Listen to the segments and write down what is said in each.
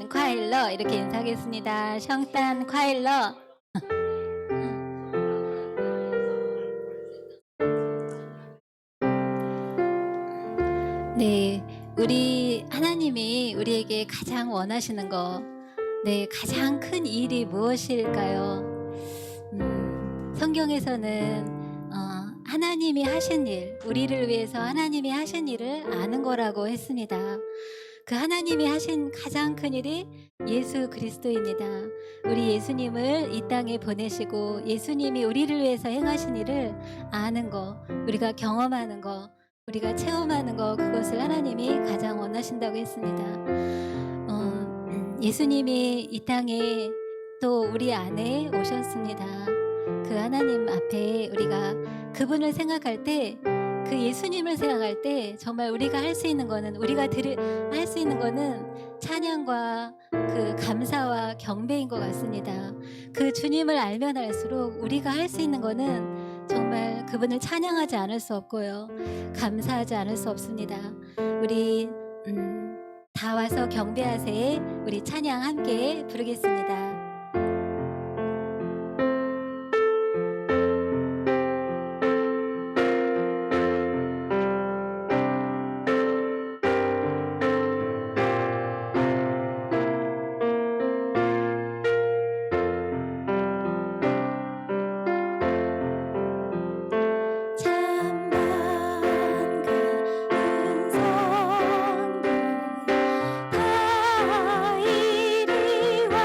콰일러 이렇게 인사하겠습니다. 성탄 콰일러. 네. 우리 하나님이 우리에게 가장 원하시는 거, 네, 가장 큰 일이 무엇일까요? 성경에서는 하나님이 하신 일, 우리를 위해서 하나님이 하신 일을 아는 거라고 했습니다. 그 하나님이 하신 가장 큰 일이 예수 그리스도입니다. 우리 예수님을 이 땅에 보내시고 예수님이 우리를 위해서 행하신 일을 아는 거, 우리가 경험하는 거, 우리가 체험하는 거, 그것을 하나님이 가장 원하신다고 했습니다. 예수님이 이 땅에 또 우리 안에 오셨습니다. 그 하나님 앞에 우리가 그분을 생각할 때, 그 예수님을 생각할 때 정말 우리가 할 수 있는 거는, 할 수 있는 거는 찬양과 그 감사와 경배인 것 같습니다. 그 주님을 알면 알수록 우리가 할 수 있는 거는 정말 그분을 찬양하지 않을 수 없고요, 감사하지 않을 수 없습니다. 우리 다 와서 경배하세, 우리 찬양 함께 부르겠습니다. 다 이리 와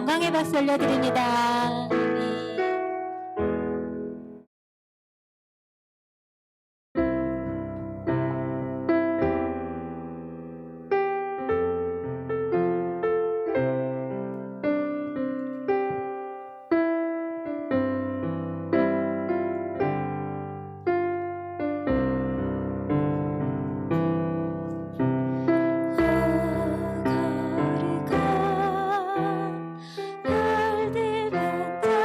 영광의 박수 올려드립니다. 아멘. 거룩한 날들 반짝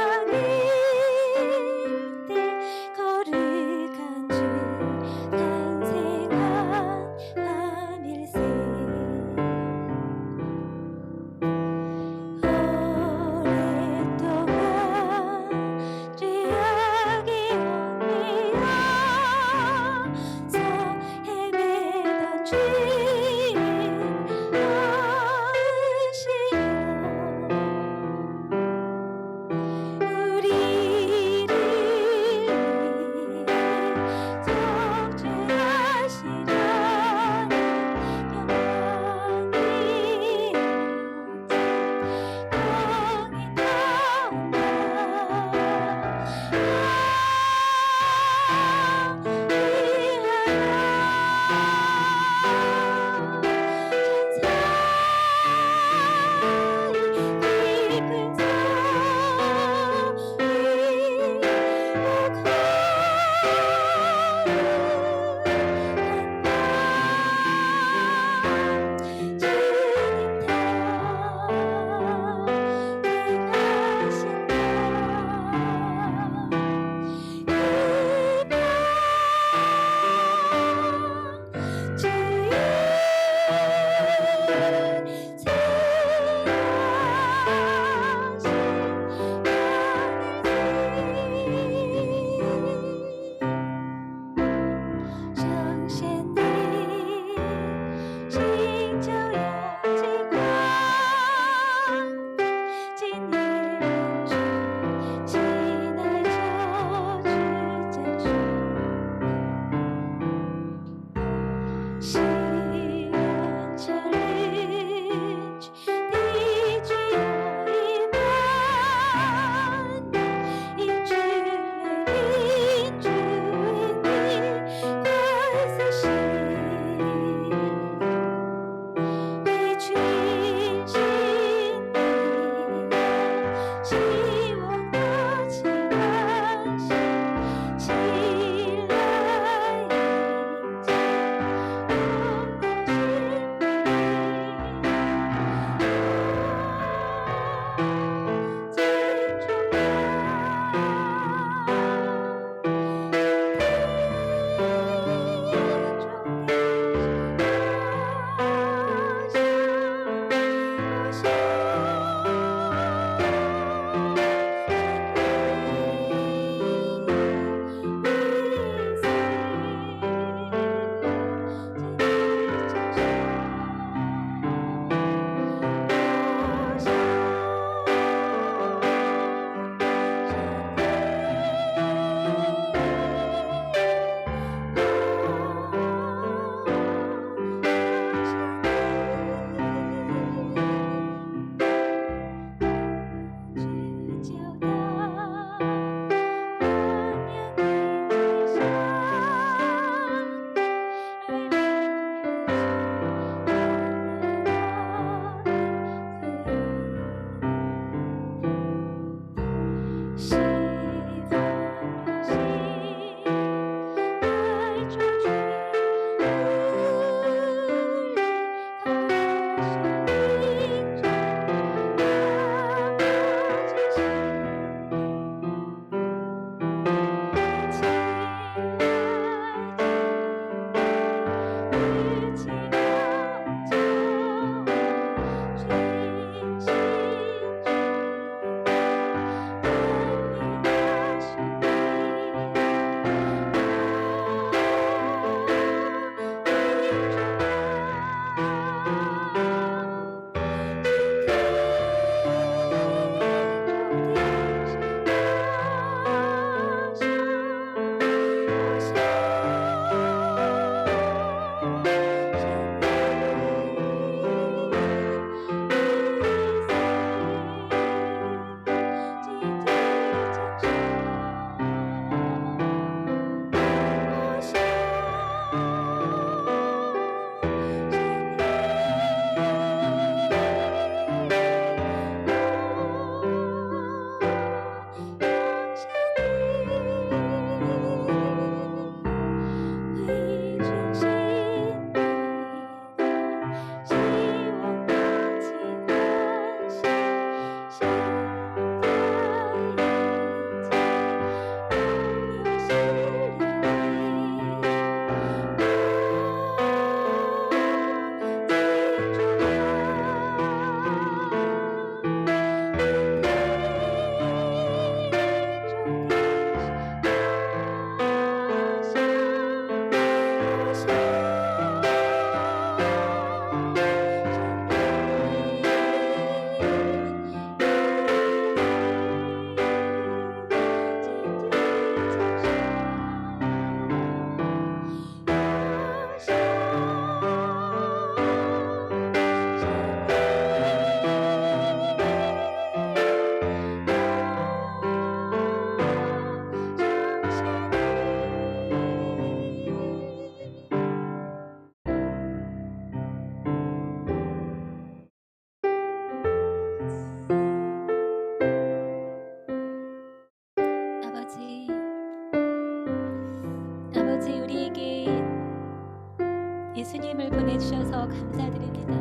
보내주셔서 감사드립니다.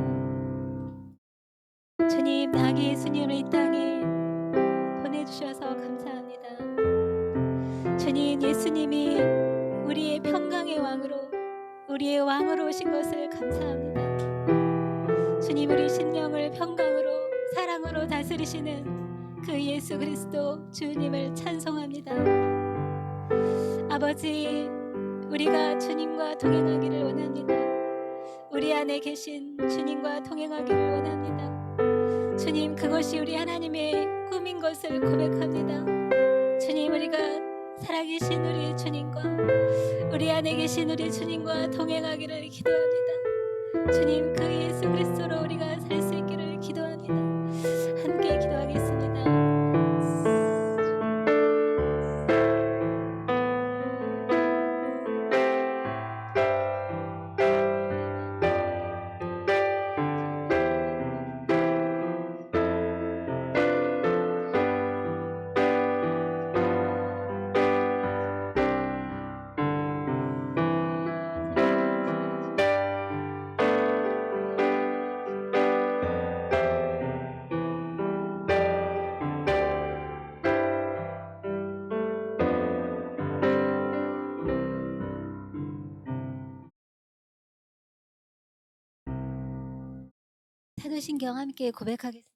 주님, 아기 예수님을 이 땅에 보내주셔서 감사합니다. 주님, 예수님이 우리의 평강의 왕으로, 우리의 왕으로 오신 것을 감사합니다. 주님, 우리 심령을 평강으로, 사랑으로 다스리시는 그 예수 그리스도 주님을 찬송합니다. 아버지, 우리가 주님과 동행하기를 원합니다. 우리 안에 계신 주님과 동행하기를 원합니다. 주님, 그것이 우리 하나님의 꿈인 것을 고백합니다. 주님, 우리가 살아계신 우리 주님과, 우리 안에 계신 우리 주님과 동행하기를 기도합니다. 주님, 그 예수 그리스도로 우리가 살 수 있기를 기도합니다. 함께 기도하겠습니다. 사도신경 함께 고백하겠습니다.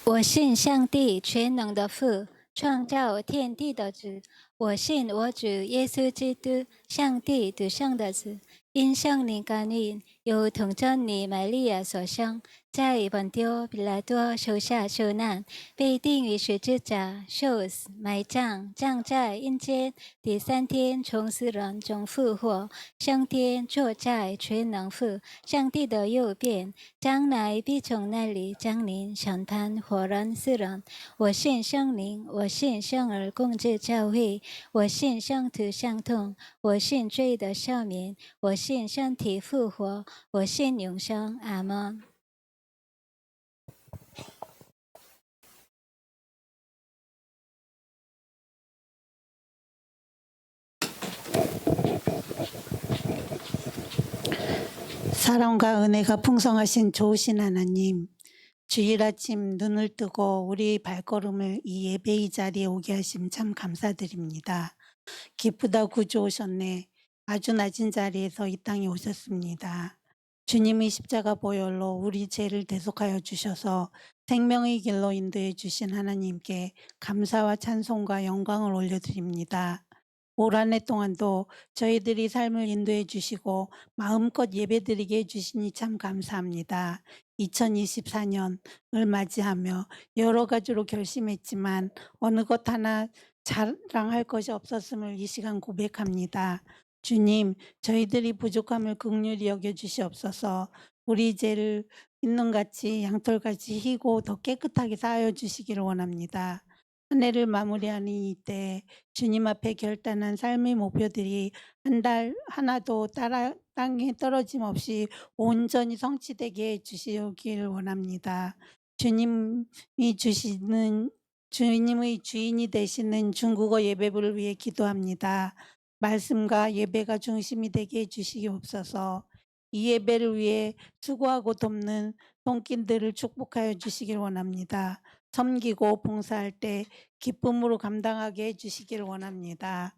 我信上帝全能的父，创造天地的主。我信我主耶稣基督，上帝独生的子，因圣灵感应，由童真女玛利亚所生，在本丢比拉多手下受难，被钉于十字架，受死，埋葬，葬在阴间，第三天从死人中复活，升天坐在全能父上帝的右边，将来必从那里降临审判活人死人。我信圣灵，我信圣而共治教会，我信圣徒相通，我信罪的赦免，我信身体复活，我信永生。阿门。 사랑과 은혜가 풍성하신 좋으신 하나님, 주일 아침 눈을 뜨고 우리 발걸음을 이 예배의 자리에 오게 하심 참 감사드립니다. 기쁘다 구주 오셨네. 아주 낮은 자리에서 이 땅에 오셨습니다. 주님의 십자가 보혈로 우리 죄를 대속하여 주셔서 생명의 길로 인도해 주신 하나님께 감사와 찬송과 영광을 올려드립니다. 올 한 해 동안도 저희들이 삶을 인도해 주시고 마음껏 예배드리게 해주시니 참 감사합니다. 2024년을 맞이하며 여러 가지로 결심했지만 어느 것 하나 자랑할 것이 없었음을 이 시간 고백합니다. 주님, 저희들이 부족함을 긍휼히 여겨주시옵소서. 우리 죄를 있는같이 양털같이 희고 더 깨끗하게 쌓여 주시기를 원합니다. 한 해를 마무리하는 이때 주님 앞에 결단한 삶의 목표들이 한 달 하나도 땅에 떨어짐 없이 온전히 성취되게 해주시길 원합니다. 주님의 주인이 되시는 중국어 예배부를 위해 기도합니다. 말씀과 예배가 중심이 되게 해주시옵소서. 이 예배를 위해 수고하고 돕는 손길들을 축복하여 주시길 원합니다. 섬기고 봉사할 때 기쁨으로 감당하게 해주시길 원합니다.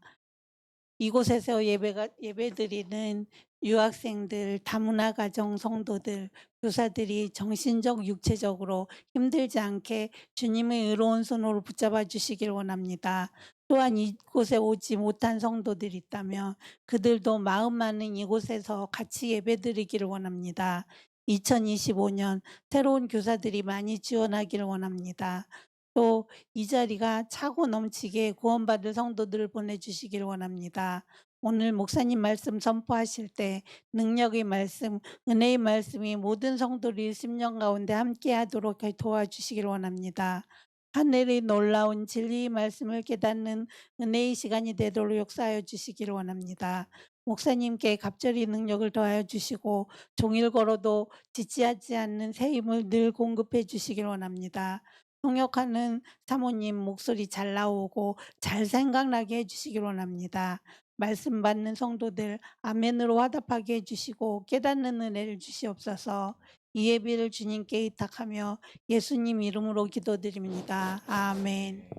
이곳에서 예배드리는 유학생들, 다문화 가정 성도들, 교사들이 정신적, 육체적으로 힘들지 않게 주님의 의로운 손으로 붙잡아 주시길 원합니다. 또한 이곳에 오지 못한 성도들이 있다면 그들도 마음 많은 이곳에서 같이 예배드리기를 원합니다. 2025년 새로운 교사들이 많이 지원하기를 원합니다. 또 이 자리가 차고 넘치게 구원받을 성도들을 보내주시길 원합니다. 오늘 목사님 말씀 선포하실 때 능력의 말씀, 은혜의 말씀이 모든 성도들이 심령 가운데 함께하도록 도와주시길 원합니다. 하늘의 놀라운 진리의 말씀을 깨닫는 은혜의 시간이 되도록 역사하여 주시기를 원합니다. 목사님께 갑절이 능력을 더하여 주시고 종일 걸어도 지치하지 않는 새 힘을 늘 공급해 주시길 원합니다. 통역하는 사모님 목소리 잘 나오고 잘 생각나게 해주시길 원합니다. 말씀 받는 성도들 아멘으로 화답하게 해주시고 깨닫는 은혜를 주시옵소서. 이 예비를 주님께 의탁하며 예수님 이름으로 기도드립니다. 아멘.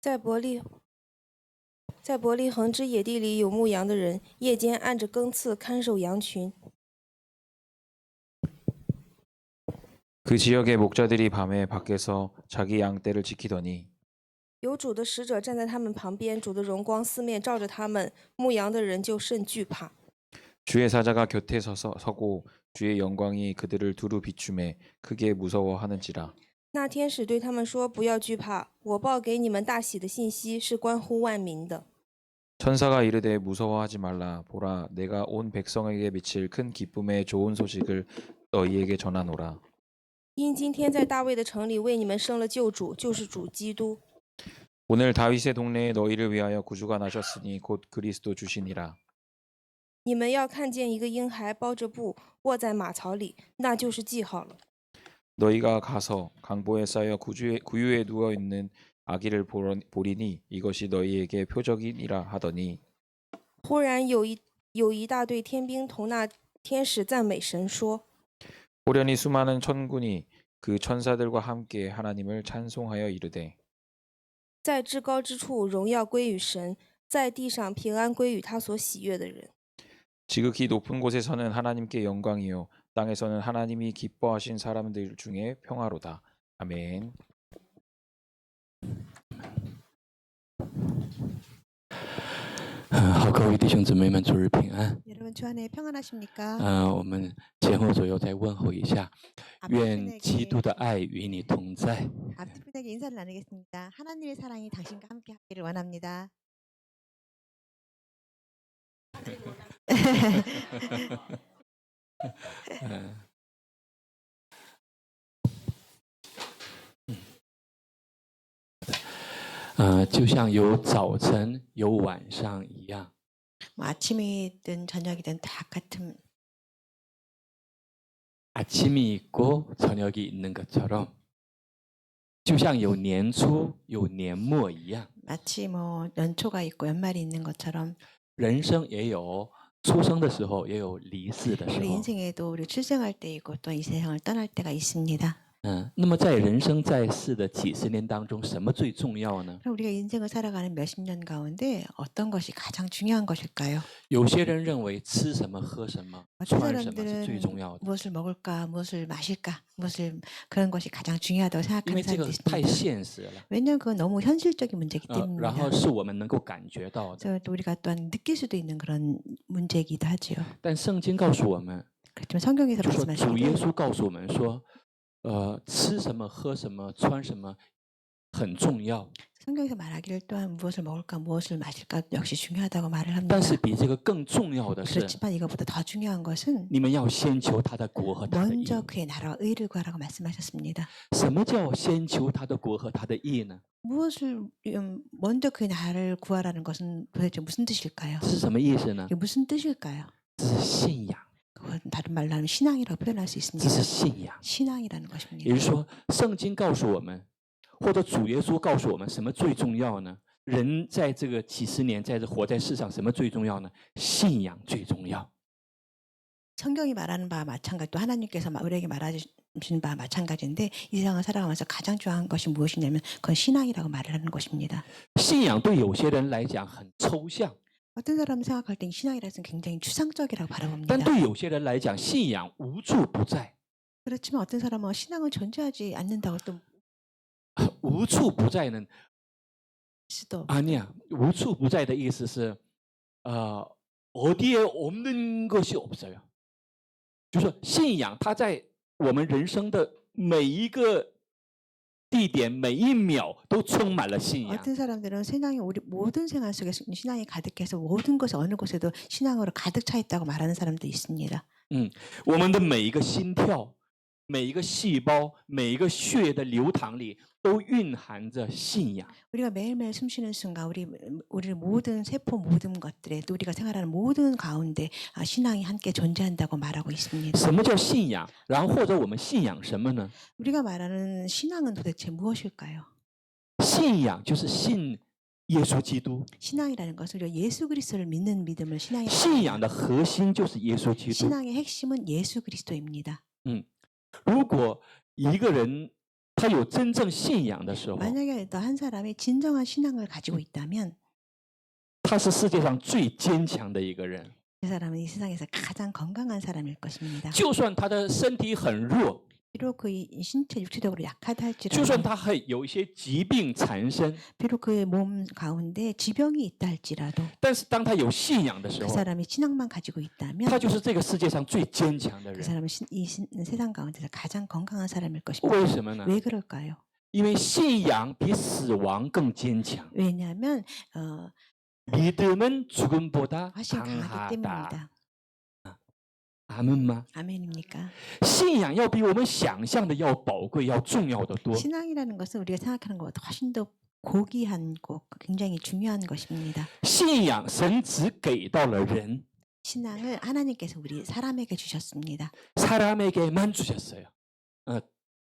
在伯利恒之野地里有牧羊的人，夜间按着更次看守羊群。 그 지역의 목자들이 밤에 밖에서 자기 양떼를 지키더니 有主的使者站在他们旁边，主的荣光四面照着他们，牧羊的人就甚惧怕。 주의 사자가 곁에 서고 주의 영광이 그들을 두루 비추매 크게 무서워하는지라. 那天使对他们说：“不要惧怕，我报给你们大喜的信息是关乎万民的。 천사가 이르되 무서워하지 말라. 보라, 내가 온 백성에게 미칠 큰 기쁨의 좋은 소식을 너희에게 전하노라. 因今天在大卫的城里为你们生了救主，就是主基督。 오늘 다윗의 동네에 너희를 위하여 구주가 나셨으니 곧 그리스도 주시니라. 你们要看见一个婴孩包着布卧在马槽里，那就是记号了。 너희가 가서 강보에 쌓여 구유에 누워 있는 아기를 보리니 이것이 너희에게 표적이니라 하더니 忽然有一大队天兵同那天使赞美神说： 호련히 수많은 천군이 그 천사들과 함께 하나님을 찬송하여 이르되 在至高之处荣耀归于神，在地上平安归于他所喜悦的人。 지극히 높은 곳에서는 하나님께 영광이요 땅에서는 하나님이 기뻐하신 사람들 중에 평화로다. 아멘.好，各位弟兄姊妹们，主日平安。 여러분 주 안에 평안하십니까? 我们前后左右再问候一下，愿基督的爱与你同在。 앞뒤분에게 인사를 나누겠습니다. 하나님의 사랑이 당신과 함께 하기를 원합니다. 음. 就像有早晨有晚上一样， 뭐 아침이든 저녁이든 다 같은 아침이 있고 저녁이 있는 것처럼, 就像有年初有年末一样， 마치 뭐 연초가 있고 연말이 있는 것처럼 人生也有出生的时候，也有离世的时 우리 候。 인생에도 우리 출생할 때 있고 또 이 세상을 떠날 때가 있습니다. 那么在人生在世的几十年当中，什么最重要呢？ 그럼 우리가 인생을 살아가는 몇십 년 가운데 어떤 것이 가장 중요한 것일까요? 有些人认为吃什么、喝什么、 어떤 穿什么是最 사람들은 重要的， 무엇을 먹을까, 무엇을 마실까, 무엇을 그런 것이 가장 중요하다고 因 생각하는 为这个 사람들이 太 있습니다. 现实了。 왜냐하면 그건 너무 현실적인 문제이기 然 때문입니다. 后是我们能够感觉到的。 그래서 또 우리가 또한 느낄 수도 있는 그런 문제이기도 하지요. 但圣经告诉我们， 그렇지만 성경에서 就说主耶 말씀하시기를 稣告诉我们说，吃什么、喝什么、穿什么很重要， 성경에서 말하기를 또한 무엇을 먹을까 무엇을 마실까 역시 중요하다고 말을 합니다. 但是比这个更重要的是， 그렇지만 이것보다 더 중요한 것은 你们要先求他的国和他的义。 먼저 그의 나라와 의를 구하라고 말씀하셨습니다. 什么叫先求他的国和他的义呢？ 무엇을 먼저 그의 나라를 구하라는 것은 도대체 무슨 뜻일까요? 是什么意思呢？ 이게 무슨 뜻일까요? 这是信仰， 그건 다른 말로 하면 신앙이라고 표현할 수 这 있습니다. 是信仰。 신앙이라는 也 것입니다. 就是说，圣经告诉我们，或者主耶稣告诉我们，什么最重要呢？人在这个几十年，在这活在世上，什么最重要呢？信仰最重要。 성경이 말하는 바와 마찬가지, 또 하나님께서 우리에게 말하신 바와 마찬가지인데 이 세상을 살아가면서 가장 중요한 것이 무엇이냐면 그건 신앙이라고 말을 하는 것입니다. 信仰对有些人来讲很抽象， 어떤 사람은 생각할 땐 신앙이라는 것은 굉장히 추상적이라고 但 바라봅니다. 对有些人来讲，信仰无处不在。 그렇지만 어떤 사람은 신앙은 존재하지 않는다고 또 无处不在呢？ 수도 아니야，无处不在的意思是，어디에 없는 것이 없어요。就是说，信仰它在我们人生的每一个地点、每一秒都充满了信仰。 어떤 사람들은 세상의 우리 모든 생활 속에 신앙이 가득해서 모든 것이 어느 곳에도 신앙으로 가득 차 있다고 말하는 사람도 있습니다. 我们的每一个心跳，每一个细胞、每一个血液的流淌里都蕴含着信仰。 우리가 매일매일 숨쉬는 순간 우리 모든 세포 모든 것들에 또 우리가 생활하는 모든 가운데 신앙이 함께 존재한다고 말하고 있습니다. 什么叫信仰？然后或者我们信仰什么呢？ 우리가 말하는 신앙은 도대체 무엇일까요? 信仰就是信耶稣基督， 신앙이라는 것은 우리가 예수 그리스도를 믿는 믿음을 신앙이라고 信仰 합니다. 的核心就是耶稣基督。 신앙의 핵심은 예수 그리스도입니다. 如果一个人他有真正信仰的时候， 만약에 또 한 사람이 진정한 신앙을 가지고 있다면 他是世界上最坚强的一个人。 그 사람은 이 세상에서 가장 건강한 사람일 것입니다. 就算他的身体很弱， 비록 그 신체 육체적으로 약하다 就算 할지라도 他还有一些疾病缠身， 비록 그의 몸 가운데 지병이 있다 할지라도 但是当他有信仰的时 그 候， 사람이 신앙만 가지고 있다면 他就是这个世界上最坚强的 그 人。 사람은 세상 가운데서 가장 건강한 사람일 것입니다. 为什么呢？ 왜 그럴까요? 因为信仰比死亡更坚强， 왜냐하면 믿음은 죽음보다 훨씬 강하기 강하다. 때문입니다. 아멘吗？ 아멘입니까? 信仰要比我们想象的要宝贵、要重要的多。 신앙이라는 것은 우리가 생각하는 것보다 훨씬 더 고귀한 것, 굉장히 중요한 것입니다. 信仰神只给到了人， 신앙을 하나님께서 우리 사람에게 주셨습니다. 사람에게만 주셨어요.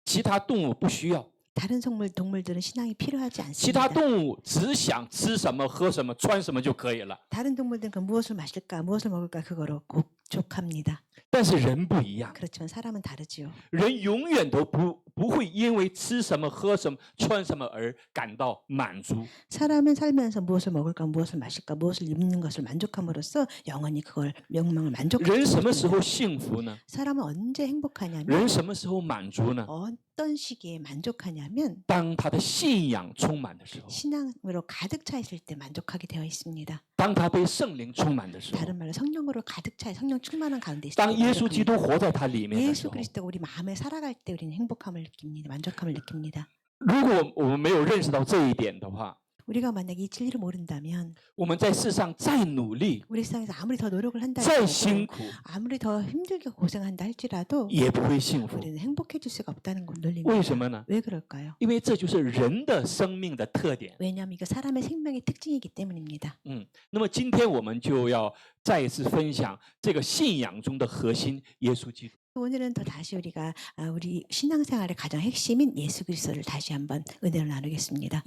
其他动物不需要， 다른 동물들은 신앙이 필요하지 其他 않습니다. 动物只想吃什么、喝什么、穿什么就可以了。 다른 동물들은 그 무엇을 마실까, 무엇을 먹을까 그거로 족합니다. 但是人不一样， 그렇지만 사람은 다르지요. 人永远都不会因为吃什么、喝什么、穿什么而感到满足。 사람은 살면서 무엇을 먹을까, 무엇을 마실까, 무엇을 입는 것을 만족함으로써 영원히 그걸 명망을 人 만족하지 什么时候 못합니다. 幸福呢？ 사람은 언제 행복하냐면 人什么时候满足呢？ 어떤 시기에 만족하냐면 当他的信仰充满的时候， 신앙으로 가득 차 있을 때 만족하게 되어 있습니다. 当他被圣灵充满的时候， 다른 말로 성령으로 가득 차 성령 충만한 가운데 있을 当 때 耶稣基督 만족합니다. 活在他里面的时 예수 候， 그리스도가 우리 마음에 살아갈 때 우리는 행복함을 느낍니다. 만족함을 느낍니다. 如果我们没有认识到这一点的话， 우리가 만약 이 진리를 모른다면 我们在世上再努力、 우리 세상에서 아무리 더 노력을 한다 再 할지라도 辛苦， 아무리 더 힘들게 고생한다 할지라도 也不会幸福。 우리는 행복해질 수가 없다는 걸 为 논리입니다. 什么呢？ 왜 그럴까요? 因为这就是人的生命的特点。 왜냐하면 이거 사람의 생명의 특징이기 때문입니다. 那么今天我们就要再一次分享这个信仰中的核心——耶稣基督。 오늘은 더 다시 우리가 우리 신앙생활의 가장 핵심인 예수 그리스도를 다시 한번 은혜를 나누겠습니다.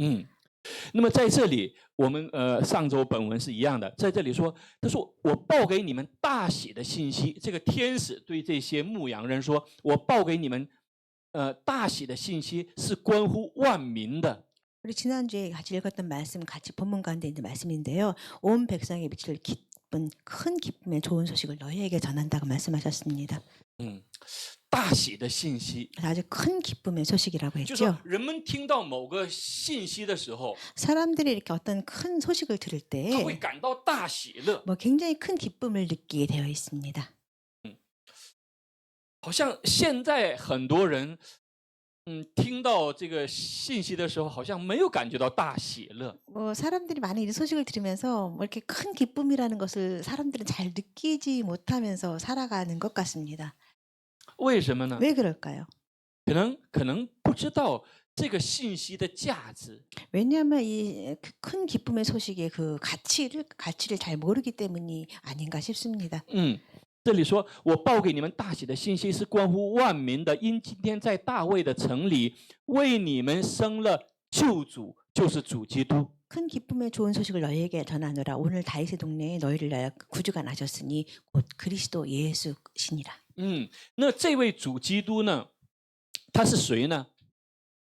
那么在这里，我们上周本文是一样的，在这里说，他说我报给你们大喜的信息。这个天使对这些牧羊人说：“我报给你们大喜的信息是关乎万民的。” 우리 지난주에 같이 읽었던 말씀 같이 본문 가운데 있는 말씀인데요. 온 백성에 미칠 기쁜 큰 기쁨의 좋은 소식을 너희에게 전한다고 말씀하셨습니다. 大喜的信息， 아주 큰 기쁨의 소식이라고 就是说 했죠. 人们听到某个信息的时候， 사람들이 이렇게 어떤 큰 소식을 들을 他会 때 感到大喜乐， 굉장히 큰 기쁨을 느끼게 되어 있습니다. 好像现在很多人，听到这个信息的时候，好像没有感觉到大喜乐。 사람들이 많은 이 소식을 들으면서 이렇게 큰 기쁨이라는 것을 사람들은 잘 느끼지 못하면서 살아가는 것 같습니다. 为什么呢？ 왜 그럴까요? 可能不知道这个信息的价值。 왜냐하면 이 큰 기쁨의 소식의 그 가치를 잘 모르기 때문이 아닌가 싶습니다. 这里说我报给你们大喜的信息是关乎万民的，因今天在大卫的城里为你们生了救主，就是主基督。 큰 기쁨의 좋은 소식을 너희에게 전하노라. 오늘 다윗의 동네에 너희를 위하여 구주가 나셨으니 곧 그리스도 예수시니라. 那这位主基督呢，他是谁呢？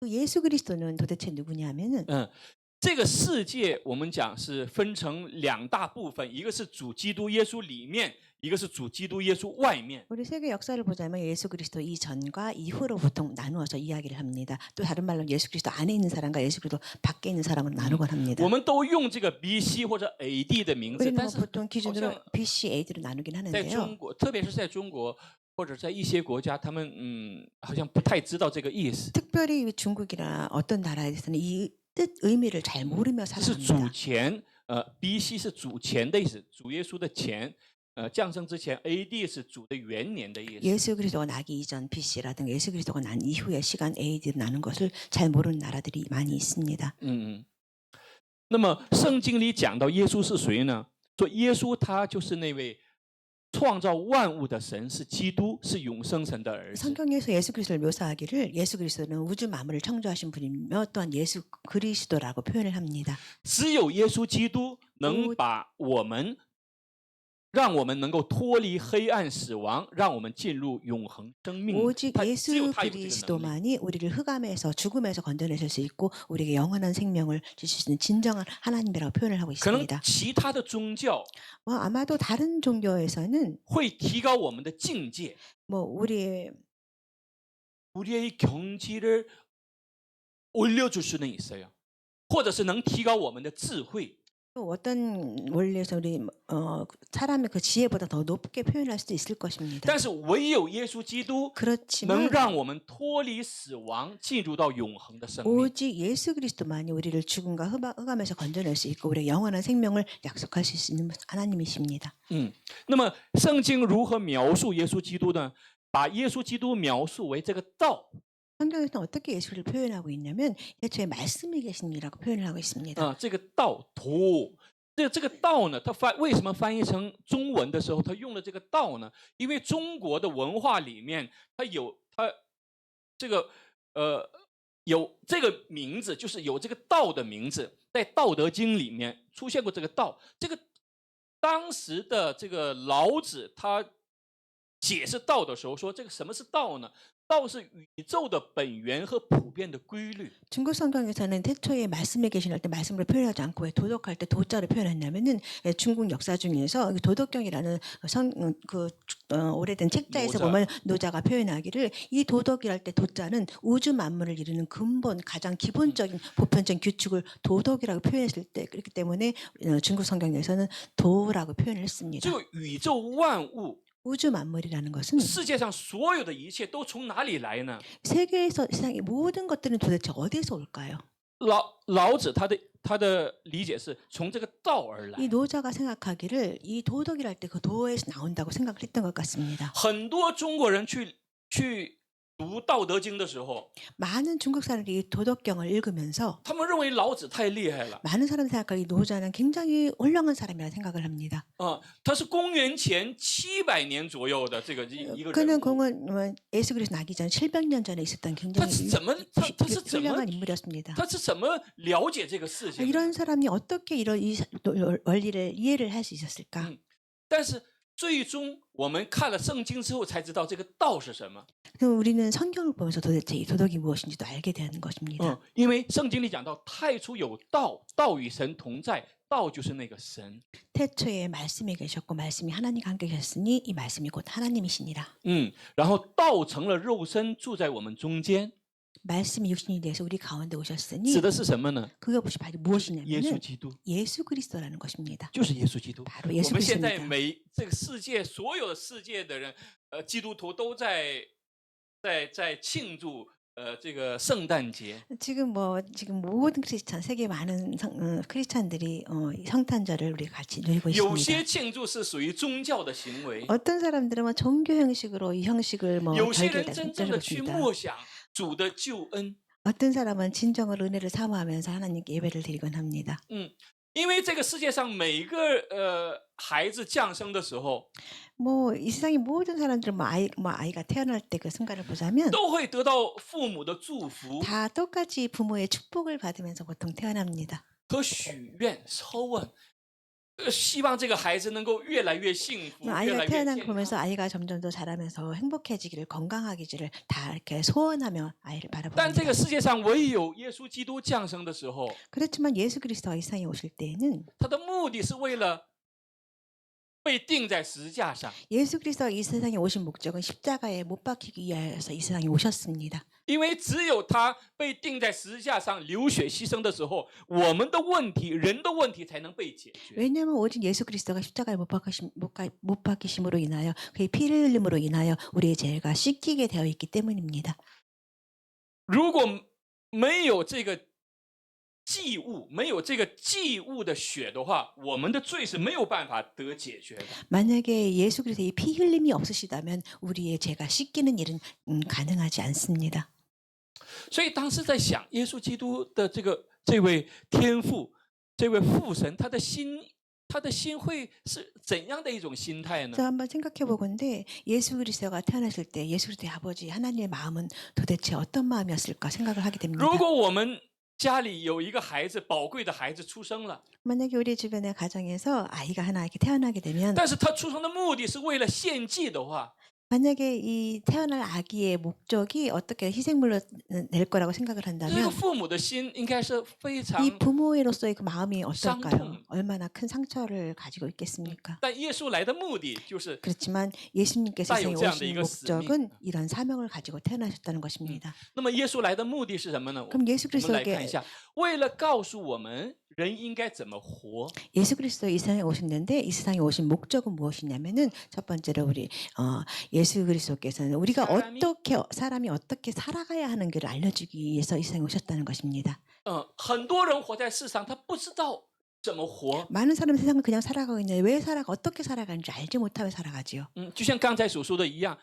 그 예수 그리스도는 도대체 누구냐면은 这个世界我们讲是分成两大部分，一个是主基督耶稣里面，一个是主基督耶稣外面。 우리 세계 역사를 보자면 예수 그리스도 이전과 이후로 보통 나누어서 이야기를 합니다. 또 다른 말로 예수 그리스도 안에 있는 사람과 예수 그리스도 밖에 있는 사람으로 나누곤 합니다. 我们都用这个 BC 或者 AD 的名字， 우리는 但是 보통 기준으로 好像 BC, AD로 나누긴 在 하는데요. 中国，特别是在中国或者在一些国家，他们好像不太知道这个意思。 특별히 중국이나 어떤 나라에서는 이 뜻 의미를 잘 모르며 这是主 살아갑니다. 前，BC 是主前的意思，主耶稣的前。降生之前 AD 是主的元年的意思。 예수 그리스도가 나기 이전 BC라든가 예수 그리스도가 난 이후의 시간 AD로 나는 것을 잘 모르는 나라들이 많이 있습니다. 那么圣经里讲到耶稣是谁呢？说耶稣他就是那位创造万物的神，是基督，是永生神的儿子。 성경에서 예수 그리스도를 묘사하기를 예수 그리스도는 우주 만물을 창조하신 분이며 또한 예수 그리스도라고 표현을 합니다. 只有耶稣基督能把我们让我们能够脱离黑暗死亡，让我们进入永恒生命。 오직 只有 예수 他有这个能力。 그리스도만이 우리를 흑암에서 죽음에서 건져내실 수 있고 우리에게 영원한 생명을 주실 수 있는 진정한 하나님이라고 표현을 하고 可能 있습니다. 其他的宗教 아마도 다른 종교에서는 会提高我们的境界， 우리의 우리의 경지를 올려줄 수는 있어요. 或者是能提高我们的智慧。 또 어떤 원리에서 우리 사람의 그 지혜보다 더 높게 표현할 수도 있을 것입니다. 但是唯有耶稣基督 그렇지만 能让我们脱离死亡，进入到永恒的生命。 오직 예수 그리스도만이 우리를 죽음과 흑암에서 건져낼 수 있고 우리의 영원한 생명을 약속하실 수 있는 하나님이십니다. 那么圣经如何描述耶稣基督呢？把耶稣基督描述为这个道。 성경에서는 어떻게 예수를 표현하고 있냐면 애초에 말씀이 계십니다라고 표현을 하고 있습니다. 这个道途，这个道呢，它为什么翻译成中文的时候，它用了这个道呢？因为中国的文化里面，它这个有这个名字，就是有这个道的名字，在《道德经》里面出现过这个道。这个当时的这个老子他解释道的时候说，这个什么是道呢？ 道是宇宙的本源和普遍的规律。 중국 성경에서는 태초에 말씀에 계시할 때 말씀을 표현하지 않고 왜 도덕할 때 도자를 표현했냐면은 중국 역사 중에서 도덕경이라는 오래된 책자에서 노자. 보면 노자가 표현하기를 이 도덕이랄 때 도자는 우주 만물을 이루는 근본 가장 기본적인 보편적인 규칙을 도덕이라고 표현했을 때 그렇기 때문에 중국 성경에서는 도라고 표현을 했습니다. 这个宇宙万物， 우주 만물이라는 것은 世界上所有的一切都从哪里来呢？ 세계에서 세상의 모든 것들은 도대체 어디에서 올까요? 老子他的理解是从这个道而来。 이 노자가 생각하기를 이 도덕이랄 때 그 도에서 나온다고 생각을 했던 것 같습니다. 很多中国人去读《道德经》的时候， 많은 중국 사람들이 이 도덕경을 읽으면서 他们认为老子太厉害了。 많은 사람들이 생각하기 이 노자는 굉장히 훌륭한 사람이라 생각을 합니다. 他是公元前700年左右的这个一个人 그는 物。 공은 예수 그리스도 나기 전 700년 전에 있었던 他 굉장히 是怎么 훌륭한 인물이었습니다. 他是怎么了解这个事情的？ 이런 사람이 어떻게 이런 이 원리를 이해를 할 수 있었을까? 但是最终我们看了圣经之后才知道这个道是什么。 그럼 우리는 성경을 보면서 도대체 이 도덕이 무엇인지도 알게 되는 것입니다. 因为圣经里讲到太初有道，道与神同在，道就是那个神。 태초에 말씀이 계셨고 말씀이 하나님과 함께 계셨으니 이 말씀이 곧 하나님이시니라. 然后道成了肉身，住在我们中间， 말씀이 육신이 돼서 우리 가운데 오셨으니 指的是什么呢？ 그게 바로 耶稣 무엇이냐면 基督， 예수 그리스도라는 것입니다. 就是耶稣基督。 바로 我 예수 们现在 그리스도입니다. 这个世界所有的世界的人，基督徒都在庆祝这个圣诞节。 지금 모든 크리스찬 세계 많은 크리스찬들이 성탄절을 우리 같이 누리고 有 있습니다. 些庆祝是属于宗教的行为， 어떤 사람들은 뭐 종교 형식으로 이 형식을 有些人 절개를 真正的去 있습니다. 默想主的救恩。 어떤 사람은 진정으로 은혜를 사모하면서 하나님께 예배를 드리곤 합니다. 因为这个世界上每一个孩子降生的时候， 뭐 이 세상의 모든 사람들은 아이가 태어날 때 그 순간을 보자면 都会得到父母的祝福 다 똑같이 부모의 축복을 받으면서 보통 태어납니다. 和许愿、抽问，希望这个孩子能够越来越幸福，越 아이가 来越 태어난 健 거 보면서 康。 아이가 점점 더 자라면서 행복해지기를 건강하기를 다 이렇게 소원하며 아이를 但这 바라봅니다. 个世界上唯有耶稣基督降生的时候， 그렇지만 예수 그리스도가 이 세상에 오실 때에는 他的目的是为了被钉在十字架上。 예수 그리스도가 이 세상에 오신 목적은 십자가에 못 박히기 위하여서 이 세상에 오셨습니다. 因为只有他被钉在十字架上流血牺牲的时候，我们的问题、人的问题才能被解决。 왜냐하면 오직 예수 그리스도가 십자가에 못 박히심으로 인하여 그의 피를 흘림으로 인하여 우리의 죄가 씻기게 되어 있기 때문입니다. 如果没有这个祭物，没有这个祭物的血的话，我们的罪是没有办法得解决的。 만약에 예수 그리스도의 피 흘림이 없으시다면 우리의 죄가 씻기는 일은 가능하지 않습니다. 所以当时在想耶稣基督的这位天父，这位父神，他的心会是怎样的一种心态呢？ 그래서 한번 생각해 보건데 예수 그리스도가 태어나실 때 예수 그리스도의 아버지 하나님의 마음은 도대체 어떤 마음이었을까 생각을 하게 됩니다. 如果我们家里有一个孩子，宝贵的孩子出生了， 만약에 우리 주변의 가정에서 아이가 하나 이렇게 태어나게 되면 但是他出生的目的是为了献祭的话， 만약에 이 태어날 아기의 목적이 어떻게 희생물로 낼 거라고 생각을 这个 한다면 父母的心应该是非 이 常 부모로서의 그 마음이 어떨까요? 상통. 얼마나 큰 상처를 가지고 있겠습니까? 但耶稣来的目的就是 그렇지만 예수님께서 带有 세상에 这样的一 오신 个使命。 목적은 이런 사명을 가지고 태어나셨다는 것입니다. 那么耶稣来的目的是什么呢？ 그럼 예수 我们来看 그리스도에게 一下，为了告诉我们人应该怎么活。 예수 그리스도 이 세상에 오셨는데 이 세상에 오신 목적은 무엇이냐면은 첫 번째로 우리 예수 그리스도께서는 우리가 사람이 어떻게 살아가야 하는 것을 알려주기 위해서 이 세상에 오셨다는 것입니다. 很多人活在世上，他不知道怎么活。 많은 사람은 세상을 그냥 살아가고 있는데 왜 살아가 어떻게 살아가는지 알지 못하며 살아가지요. 就像刚才所说的一样，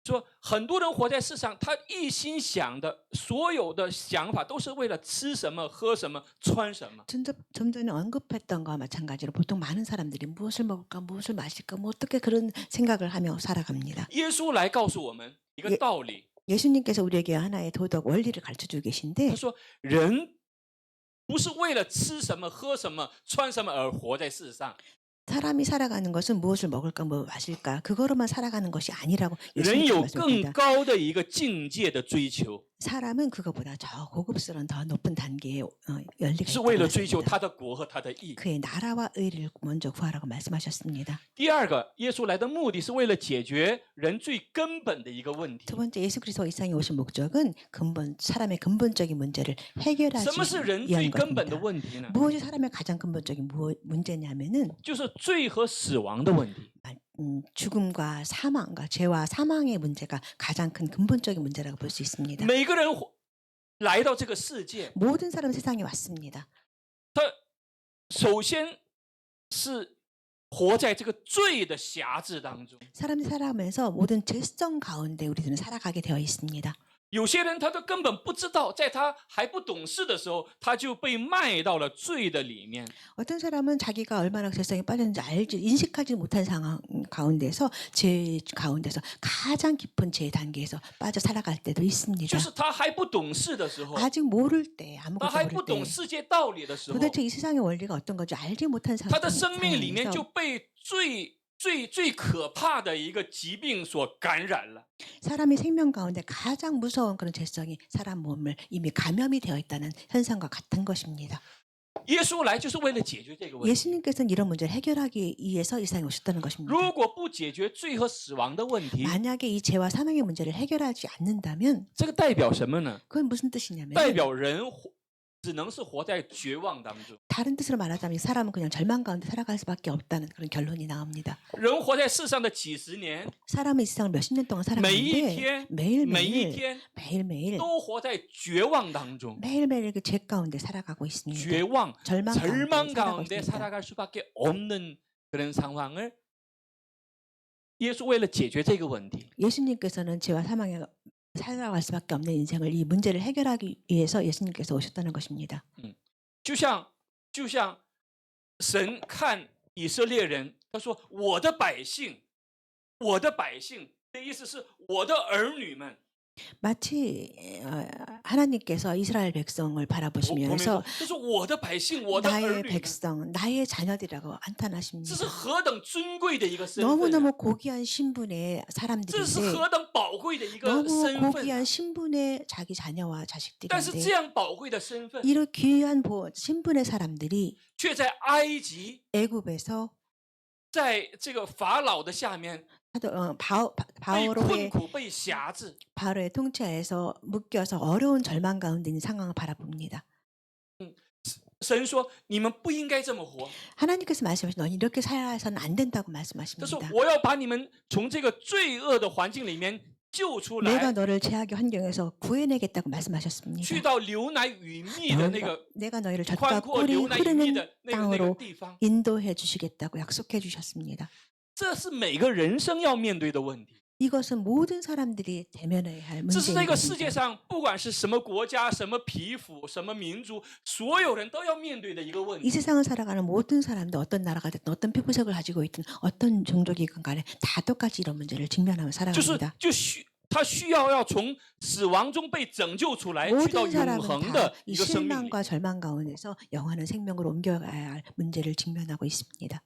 说很多人活在世上，他一心想的所有的想法都是为了吃什么、喝什么、穿什么。 좀 전에 언급했던 거와 마찬가지로 보통 많은 사람들이 무엇을 먹을까, 무엇을 마실까, 뭐 어떻게 그런 생각을 하며 살아갑니다. 耶稣来告诉我们一个道理， 예수님께서 우리에게 하나의 도덕 원리를 가르쳐주고 他 계신데 说人不是为了吃什么、喝什么、穿什么而活在世上， 사람이 살아가는 것은 무엇을 먹을까, 뭐 마실까, 그거로만 살아가는 것이 아니라고 人 예수님께서 有更 말씀합니다. 高的一个境界的追求， 사람은 그거보다 더 고급스러운 더 높은 단계의 열리가 是为了 있다고 追求 말씀합니다. 他的国和他的义。 그의 나라와 의를 먼저 구하라고 말씀하셨습니다. 第二个，耶稣来的目的是为了解决人最根本的一个问题。 두 번째 예수 그리스도 이 세상에 오신 목적은 사람의 근본적인 문제를 해결하기 什么是人 위한 最根本的 것입니다. 问题呢？ 무엇이 사람의 가장 근본적인 문제냐면은 就是罪和死亡的问题。 죽음과 사망과 죄와 사망의 문제가 가장 큰 근본적인 문제라고 볼 수 있습니다. 每个人来到这个世界， 모든 사람 세상에 왔습니다. 他首先是活在这个罪的辖制当中。 사람이 살아가면서 모든 죄성 가운데 우리들은 살아가게 되어 있습니다. 有些人他都根本不知道，在他还不懂事的时候，他就被卖到了罪的里面。 어떤 사람은 자기가 얼마나 죄성에 빠졌는지 인식하지 못한 상황 가운데서 죄 가운데서 가장 깊은 죄 단계에서 빠져 살아갈 때도 있습니다. 就是他还不懂事的时候， 아직 모를 때 他 아무것도 还不 모를 懂 때 世界道理的时候， 도대체 이 세상의 원리가 어떤 건지 알지 못한 他的生命里面就 상황에서 被最可怕的一个疾病所感染了。 사람이 생명 가운데 가장 무서운 그런 죄성이 사람 몸을 이미 감염이 되어 있다는 현상과 같은 것입니다. 耶稣来就是为了解决这个问题。 예수님께서는 이런 문제를 해결하기 위해서 이 세상에 오셨다는 것입니다. 如果不解决罪和死亡的问题， 만약에 이 죄와 사망의 문제를 해결하지 않는다면 这个代表什么呢？ 그건 무슨 뜻이냐면 代表人只能是活在绝望当中。 다른 뜻으로 말하자면 이 사람은 그냥 절망 가운데 살아갈 수밖에 없다는 그런 결론이 나옵니다. 人活在世上的几十年， 사람은 이 세상을 몇십 년 동안 每一 살아가는데 天， 매일매일 每一天 매일매일 都活在绝望当中。 매일매일 그 죄 가운데 살아가고 있습니다. 绝望、 절망 절망 가운데 가운데 살아가고 있습니다. 살아갈 수밖에 없는 그런 상황을耶稣为了解决这个问题， 예수님께서는 죄와 사망에 살아갈 수밖에 없는 인생을 이 문제를 해결하기 위해서 예수님께서 오셨다는 것입니다. 就像神看以色列人，他说：“我的百姓，我的百姓”的意思是我的儿女们。 마치 하나님께서 이스라엘 백성을 我们 바라보시면서 这是我的百姓，我的儿 나의 女们， 백성, 나의 자녀들이라고 这是 한탄하십니다. 何等尊贵的一个身份啊， 너무너무 고귀한 신분의 这是 사람들인데 何等宝贵的一个 너무 身份啊。 고귀한 신분의 자기 자녀와 但是 자식들인데 这样宝贵的身份， 이런 귀한 신분의 사람들이 却在埃及， 애굽에서 在这个法老的下面， 被困 바오로의 苦、被辖制。 바로의 통치하에서 묶여서 어려운 절망 가운데 있는 상황을 바라봅니다. 神说：“你们不应该这么活。 하나님께서 말씀하신 넌 이렇게 살아서는 안 된다고 他说 말씀하십니다. 我要把你们从这个罪恶的环境里面救出 내가 来， 너를 죄악의 환경에서 구해내겠다고 去 말씀하셨습니다. 到流奶与蜜的那个 내가 너희를 宽 젖과 阔 꿀이 流奶与蜜 흐르는 的那个 땅으로 地方， 인도해 주시겠다고 약속해 주셨습니다. 这是每个人生要面对的问题。 이것은 모든 사람들이 대면해야 할 这是 문제인 这个世界 것입니다. 上不管是什么国家、什么皮肤、什么民族，所有人都要面对的一个问 이 题。 세상을 살아가는 모든 사람들 어떤 나라가 됐든 어떤 피부색을 가지고 있든 어떤 종족이건 간에 다 똑같이 이런 문제를 직면하며 就是 살아갑니다. 他需要从死亡中被拯救出来，去到 모든 永 사람은 恒 다 的 이 一个生命里。 실망과 절망 가운데서 영원한 생명으로 옮겨가야 할 문제를 직면하고 있습니다.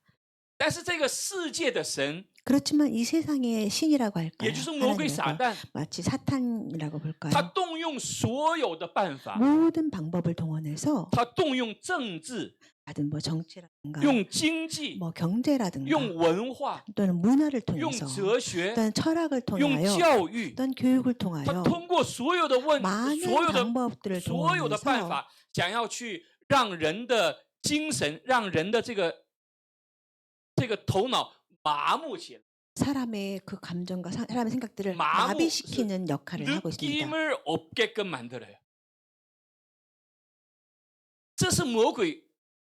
但是这个世界的神， 그렇지만 이 세상의 신이라고 할까요? 也就是魔鬼撒 하나님과 旦， 마치 사탄이라고 他 볼까요? 动用所有的办法， 모든 방법을 동원해서 他动用政治， 받은 뭐 정치라든가 用经济， 뭐 경제라든가 用文化， 또는 문화를 用 통해서 哲学， 또는 철학을 用 통하여 教育， 또는 교육을 他 통하여 通过所有的问， 많은 所有的 방법들을 所有的办 동원해서 法，想要去让人的精神，让人的这个头脑麻木起来， 사람의 그 감정과 사람의 생각들을 마무- 마비시키는 역할을 하고 있습니다. 느낌을 없게끔 만들어요. 这是魔鬼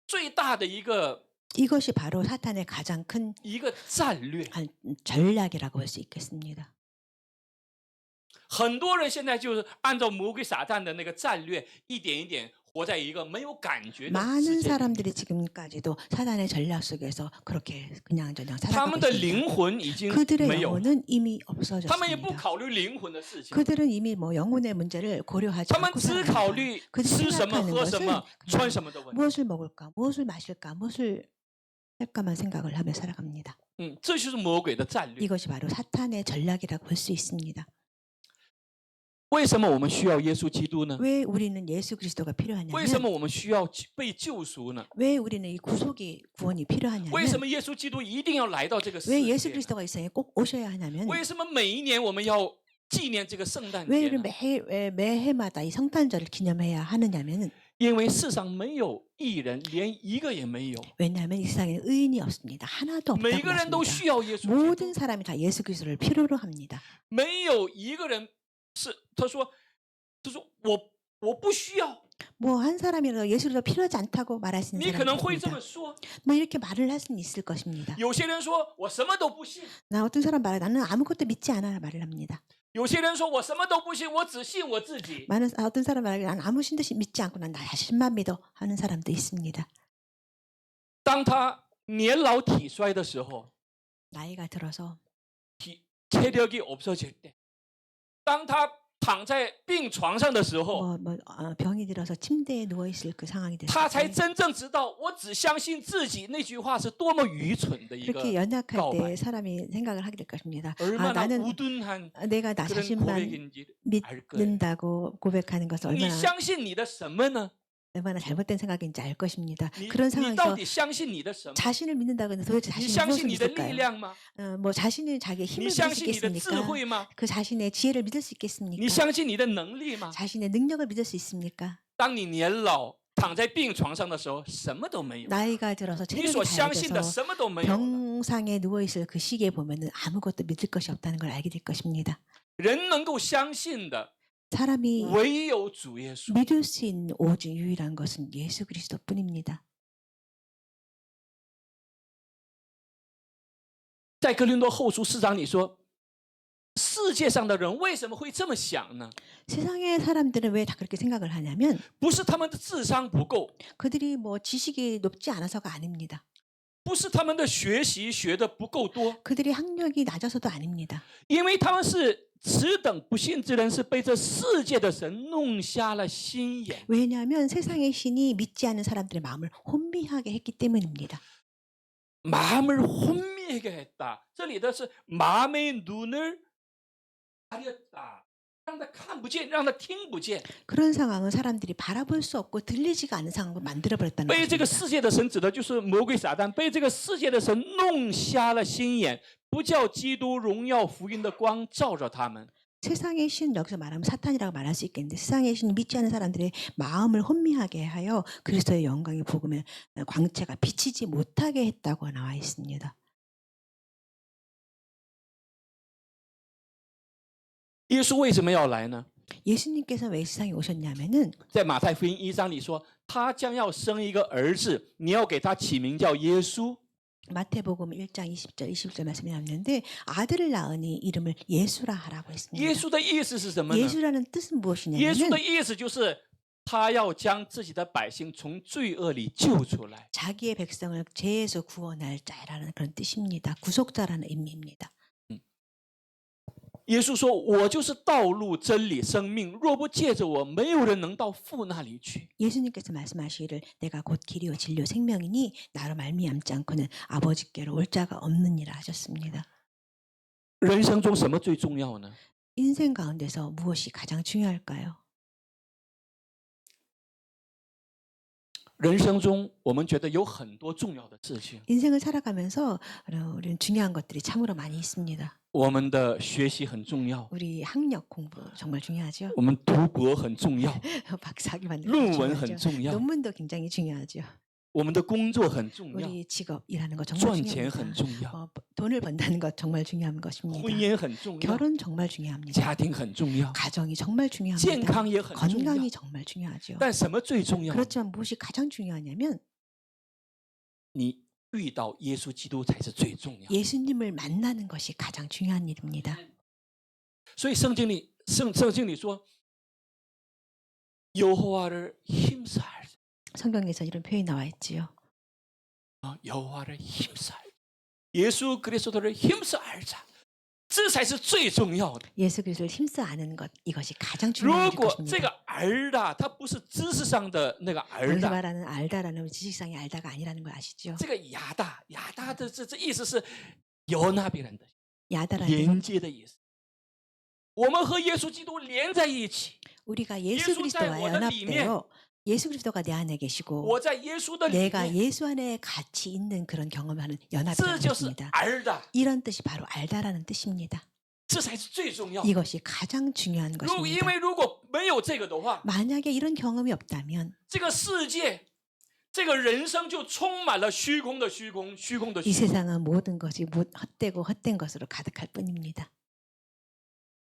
最大的一个 이것이 바로 사탄의 가장 큰 一个战略。 전략이라고 볼 수 있겠습니다. 很多人现在就是按照魔鬼撒旦的那个战略，一点一点活在一个没有感觉的 많은 世界里。 사람들이 지금까지도 사단의 전략 속에서 그렇게 그냥저냥 他 살아가고 们的 있습니다. 灵魂已经 그들의 没有了， 영혼은 이미 他们也不 없어졌습니다. 考虑灵魂的事情， 그들은 이미 뭐 영혼의 문제를 고려하지 他们 않고 只 살아갑니다. 考虑 그들이 吃什么、 생각하는 喝什 것은 么、 그냥 穿什么的问题。 무엇을 먹을까, 무엇을 마실까, 무엇을 할까만 생각을 하며 살아갑니다. 这就是魔鬼的战略。 이것이 바로 사탄의 전략이라고 볼 수 있습니다. 为什么我们需要耶稣基督呢？ 왜 우리는 예수 그리스도가 为什 필요하냐면 么我们需要被救赎呢？ 왜 우리는 이 구속이 구원이 为 필요하냐면 什么耶稣基督一定要来到这个世 왜 예수 界呢？ 그리스도가 이 세상에 꼭 오셔야 하냐면 为什么每一年我们要纪念这个圣诞 왜 节呢？ 매해마다 이 성탄절을 기념해야 하느냐면은 因为世上没有义人，连一个也没有。 왜냐하면 이 세상에 의인이 없습니다. 하나도 每 없다고 个人都 말씀니다 需要耶稣基 모든 督， 사람이 다 예수 그리스도를 필요로 합니다. 没有一个人是他说我不需要。 뭐 한 사람이라도 예수 그리스도 필요하지 않다고 말할 수 你 있는 可能 사람이 会这 있습니다. 么说， 뭐 이렇게 말을 할 수는 있을 것입니다. 有些人说我什么都不信， 나 어떤 사람 말해 나는 아무것도 믿지 않아 말을 합니다. 有些人说我什么都不信，我只信我自己。 어떤 사람 말해 나는 아무 신도 믿지 않고 난 나 자신만 믿어 하는 사람도 있습니다. 当他年老体衰的时候， 나이가 들어서 체력이 없어질 때，当他躺在病床上的时候， 병이 들어서 침대에 누워 있을 그 상황이 됐을 他才 때 真正知道我只相信自己那句话是多么愚蠢的一个 그렇게 연약할告白 때 사람이 생각을 하게 될 것입니다. 얼마나 나는 우둔한 내가 나 그런 자신만 고백인지 알 거예요. 믿는다고 고백하는 것은 你 얼마나 相信你的什么呢？ 얼마나 잘못된 생각인지 알 것입니다. 你 그런 你到 상황에서 底相信你的什么？ 자신을 믿는다고 해서 도대체 你 자신이 相 무엇을 信你的力 믿을까요? 量吗？ 뭐 자신이 자기의 你 힘을 相 믿을 수 信你的智 있겠습니까? 慧吗？ 그 자신의 지혜를 믿을 수 你 있겠습니까? 相信你的能力吗？ 자신의 능력을 믿을 수 있습니까? 当你年老躺在病床上的时候，什么都没有， 나이가 들어서 你 체력이 所相信的 다해져서 什么都没有了。 병상에 누워 있을 그 시기에 보면은 아무것도 믿을 것이 없다는 걸 알게 될 것입니다. 人能够相信的 사람이 唯有主耶稣。 믿을 수 있는 오직 유일한 것은 예수 그리스도뿐입니다. 在哥林多后书4章里说，世界上的人为什么会这么想呢？ 세상의 사람들은 왜 다 그렇게 생각을 하냐면 不是他们的智商不够， 그들이 뭐 지식이 높지 않아서가 아닙니다. 不是他们的学习学的不够多， 그들이 학력이 낮아서도 아닙니다. 因为他们是此等不信之人，是被这世界的神弄瞎了心眼。 왜냐하면 세상의 신이 믿지 않는 사람들의 마음을 혼미하게 했기 때문입니다. 마음을 혼미하게 했다. 这里的是마음의 눈을 가렸다. 让他看不见，让他听不见。 그런 상황은 사람들이 바라볼 수 없고 들리지가 않는 상황을 만들어버렸다는 被这个 것입니다. 世界的神指的就是魔鬼撒旦，被这个世界的神弄瞎了心眼，不叫基督荣耀福音的光照着他们。 세상의 신 여기서 말하면 사탄이라고 말할 수 있겠는데 세상의 신 믿지 않는 사람들의 마음을 혼미하게 하여 그리스도의 영광의 복음의 광채가 비치지 못하게 했다고 나와 있습니다. 耶稣为什么要来呢？ 예수님께서 왜 세상에 오셨냐면은 在马太福音1章里说，他将要生一个儿子，你要给他起名叫耶稣。 마태복음 1장 20절 21절 말씀이 나오는데 아들을 낳으니 이름을 예수라 하라고 했습니다. 耶稣的意思是什么呢？ 예수라는 뜻은 耶稣的 무엇이냐면 意思就是他要将自己的百姓从罪恶里救出来。 자기의 백성을 죄에서 구원할 자라는 그런 뜻입니다. 구속자라는 의미입니다. 耶稣说：“我就是道路、真理、生命，若不借着我，没有人能到父那里去。” 예수님께서 말씀하시기를 내가 곧 길이요 진리요 생명이니 나로 말미암지 않고는 아버지께로 올 자가 없느니라 하셨습니다. 人生中什么最重要呢？ 인생 가운데서 무엇이 가장 중요할까요? 人生中我们觉得有很多重要的事情， 인생을 살아가면서 우리는 중요한 것들이 참으로 많이 있습니다. 我们的学习很重要， 우리 학력 공부 정말 중요하죠. 我们读博很重要， 박사학위 받는 것도 论文很 중요하죠. 重要， 논문도 굉장히 중요하죠. 我们的工作很重要， 우리 직업 일하는 거 정말 赚钱很 중요합니다. 重要， 돈을 번다는 것 정말 중요한 것입니다. 婚姻很重要， 결혼 정말 중요합니다. 家庭很重要， 가정이 정말 健 중요합니다. 康也很重要。 건강이 정말 중요하죠. 但什么最重要？ 그렇지만 무엇이 가장 중요하냐면 你遇到耶稣基督才是最重要。 예수님을 만나는 것이 가장 중요한 일입니다. 所以圣经里说，여호와를 힘써 알자. 성경에서 이런 표현이 나와 있지요. 여호와를 힘써 알자. 예수 그리스도를 힘써 알자. 这才是最重要的。 예수 그리스도를 힘써 아는 것 이것이 가장 중요한 如果这 것입니다. 个儿的，它不是知识上的那个儿 여기서 的， 말하는 알다라는 지식상의 알다가 아니라는 거 아시죠? 这个야다的这意思是연합이라는 뜻， 야다라는 连接的意思。我们和耶稣基督连在一起， 우리가 예수 예수 그리스도와 在我的里面， 연합되어 예수 그리스도가 내 안에 계시고 我在耶稣的里 내가 面， 예수 안에 같이 있는 그런 경험하는 这 연합이라는 就是 것입니다. 儿的， 이런 뜻이 바로 알다라는 뜻입니다. 这才是最重要的。 이것이 가장 중요한 因 것입니다. 为如果没有这个的话， 만약에 이런 경험이 없다면 这个世界，这个人生就充满了虚空的虚空，虚空的 이 虚空。 세상은 모든 것이 헛되고 헛된 것으로 가득할 뿐입니다.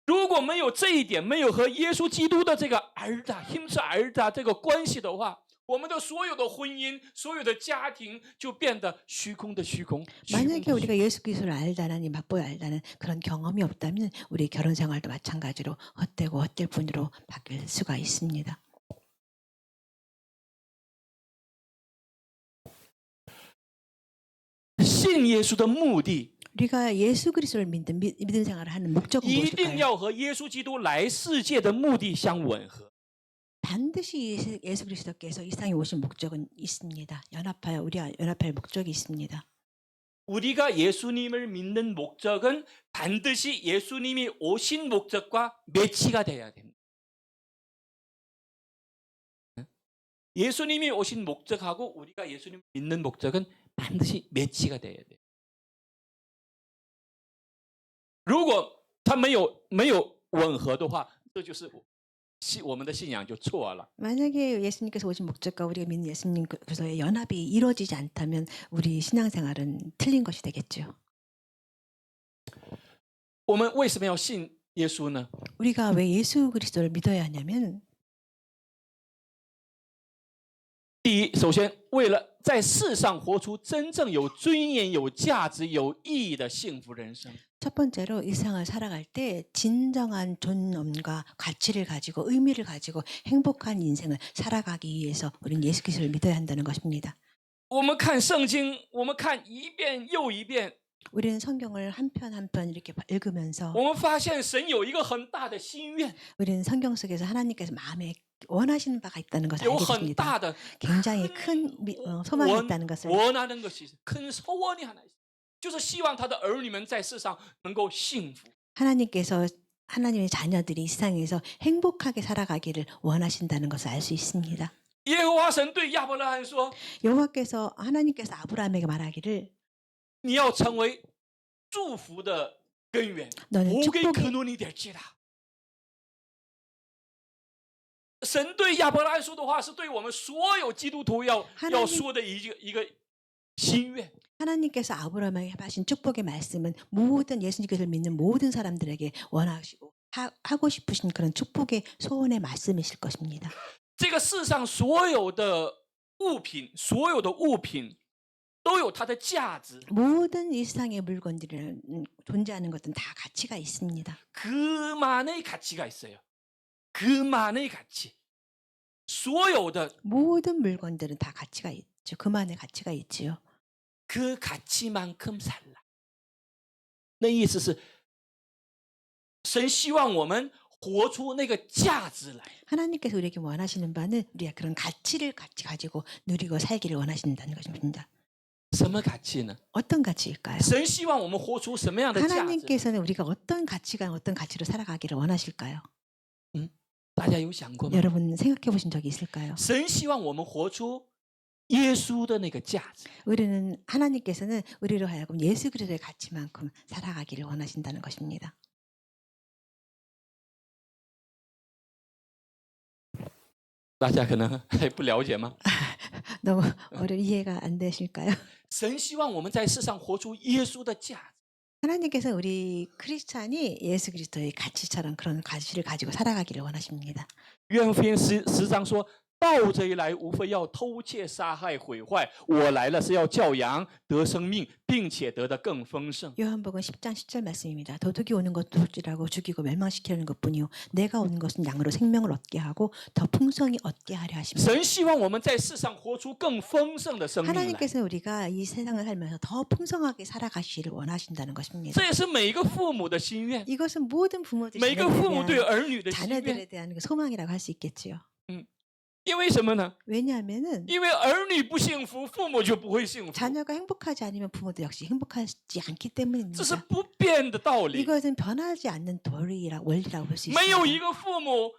如果没有这一点，没有和耶稣基督的这个儿的、힘써儿的这个关系的话，我们的所有的婚姻、所有的家庭就变得虚空的虚空。虚空的 만약에 虚空 우리가 예수 그리스도를 알다는 맛보여 알다는 그런 경험이 없다면 우리 결혼 생활도 마찬가지로 헛되고 헛될 뿐으로 바뀔 수가 있습니다.信耶稣的目的， 우리가 예수 그리스도를 믿음 생활을 하는 목적은 一定 무엇일까요? 要和耶稣基督来世界的目的相吻合。 반드시 예수 그리스도께서 이 땅에 오신 목적은 있습니다. 연합할 목적이 있습니다. 우리가 예수님을 믿는 목적은 반드시 예수님이 오신 목적과 매치가 돼야 됩니다. 예수님이 오신 목적하고 우리가 예수님을 믿는 목적은 반드시 매치가 돼야 돼요. 如果它没有吻合的话，这就是我们的信仰就错了。 만약에 예수님께서 오신 목적과 우리가 믿는 예수님 그리스도의 연합이 이루어지지 않다면 우리 신앙생활은 틀린 것이 되겠죠. 我们为什么要信耶稣呢？ 우리가 왜 예수 그리스도를 믿어야 하냐면 第一，首先为了在世上活出真正有尊严、有价值、有意义的幸福人生。 첫 번째로 일상을 살아갈 때 진정한 존엄과 가치를 가지고 의미를 가지고 행복한 인생을 살아가기 위해서 우리는 예수 그리스도를 믿어야 한다는 것입니다. 我们看圣经，我们看一遍又一遍， 우리는 성경을 한 편 한 편 이렇게 읽으면서 我们发现神有一个很大的心愿， 우리는 성경 속에서 하나님께서 마음에 원하시는 바가 있다는 것을 有 알게 很 됩니다. 大的 굉장히 큰 소망이 있다는 것을 원하는 것이 있어. 큰 소원이 하나 있어. 就是希望他的儿女们在世上能够幸福。 하나님께서 하나님의 자녀들이 이 세상에서 행복하게 살아가기를 원하신다는 것을 알 수 있습니다. 耶和华神对亚伯拉罕说 여호와께서 하나님께서 아브라함에게 말하기를 你要成为祝福的根源， 너는 我给 축복의 可努你点记啦。神对亚伯拉罕说的话，是对我们所有基督徒要说的一个心愿。 하나님께서 아브라함에게 하신 축복의 말씀은 모든 예수님께서 믿는 모든 사람들에게 원하시고 하고 싶으신 그런 축복의 소원의 말씀이실 것입니다. 这个世上所有的物品，所有的物品都有它的价值。 모든 이 세상의 물건들은 존재하는 것들은 다 가치가 있습니다. 그만의 가치가 있어요. 그만의 가치. 所有的 모든 물건들은 다 가치가 있죠. 그만의 가치가 있지요. 그 가치만큼 살라. 那意思是神希望我们活出那个价值来。 하나님께서 우리에게 원하시는 바는 우리가 그런 가치를 같이 가지고 누리고 살기를 원하신다는 것입니다. 什么가치呢？ 어떤 가치일까요? 神希望我们活出什么样的价值？ 하나님께서는 우리가 어떤 가치가 어떤 가치로 살아가기를 원하실까요? 大家有想过吗？ 여러분 생각해 보신 적이 있을까요? 神希望我们活出耶稣的那个价值。 우리는 하나님께서는 우리로 하여금 예수 그리스도의 가치만큼 살아가기를 원하신다는 것입니다. 大家可能还不了解吗？ 너무 이해가 안 되실까요? 神希望我们在世上活出耶稣的价值。 하나님께서 우리 크리스찬이 예수 그리스도의 가치처럼 그런 가치를 가지고 살아가기를 원하십니다. 约翰福音10章说：“盗贼来，无非要偷窃、杀害、毁坏。我来了，是要叫羊得生命，并且得的更丰盛。” 요한복음 10장 10절 말씀입니다. 도둑이 오는 것 도둑질하고 죽이고 멸망시키려는 것뿐이요 내가 오는 것은 양으로 생명을 얻게 하고 더 풍성히 얻게 하려 하십니다. 神希望我们在世上活出更丰盛的生命来。 하나님께서는 우리가 이 세상을 살면서 더 풍성하게 살아가시기를 원하신다는 것입니다. 这也是每一个父母的心愿， 이것은 모든 부모들이 每个父母对 자녀들에 儿女的 대한, 心愿。 자녀들에 대한 그 소망이라고 할 수 있겠지요. 因为什么呢？ 왜냐하면은 因为儿女不幸福，父母就不会幸福， 자녀가 행복하지 않으면 부모도 역시 행복하지 않기 这是 때문입니다. 不变的道理。 이것은 변하지 않는 원리라고 볼 수 没有一 있습니다. 个父母